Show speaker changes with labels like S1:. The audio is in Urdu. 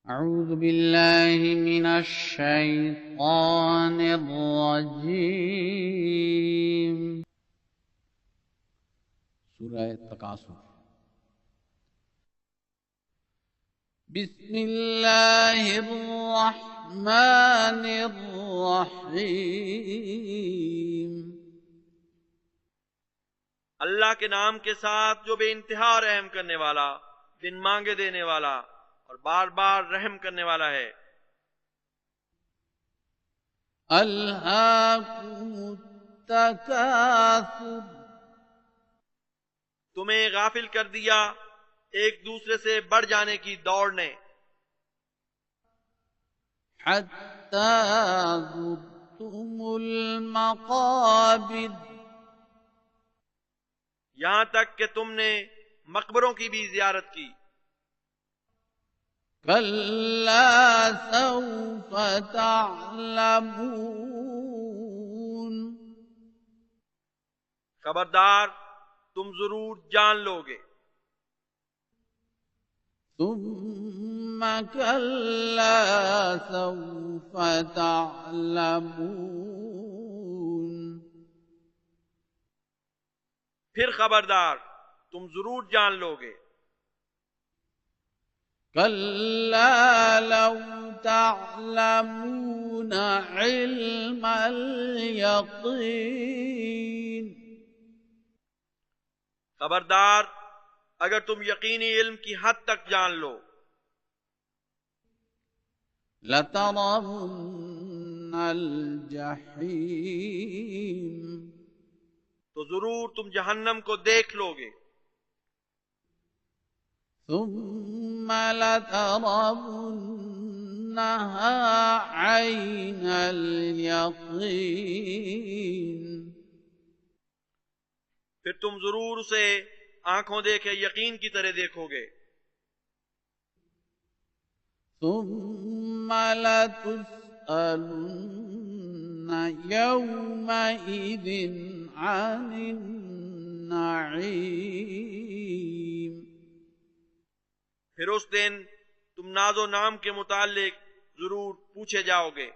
S1: أعوذ بالله من الشيطان الرجيم سورة التكاثر بسم الله الرحمن الرحيم
S2: اللہ کے نام کے ساتھ جو بے انتہا رحم کرنے والا، بن مانگے دینے والا اور بار بار رحم کرنے والا ہے۔
S1: ألهاكم التكاثر
S2: تمہیں غافل کر دیا ایک دوسرے سے بڑھ جانے کی دوڑ نے،
S1: حتى زرتم المقابر
S2: یہاں تک کہ تم نے مقبروں کی بھی زیارت کی۔
S1: كلا سوف تعلمون
S2: خبردار تم ضرور جان لو گے۔
S1: ثم كلا سوف تعلمون
S2: پھر خبردار تم ضرور جان لو گے۔
S1: كلا لو تعلمون علم اليقين
S2: خبردار اگر تم یقینی علم کی حد تک جان لو،
S1: لترون الجحيم
S2: تو ضرور تم جہنم کو دیکھ لو گے۔
S1: ثم لترونها عين اليقين
S2: پھر تم ضرور اسے آنکھوں دیکھے یقین کی طرح دیکھو گے۔
S1: ثم لتسألن يومئذ عن النعيم
S2: پھر اس دن تم ناز و نام کے متعلق ضرور پوچھے جاؤ گے۔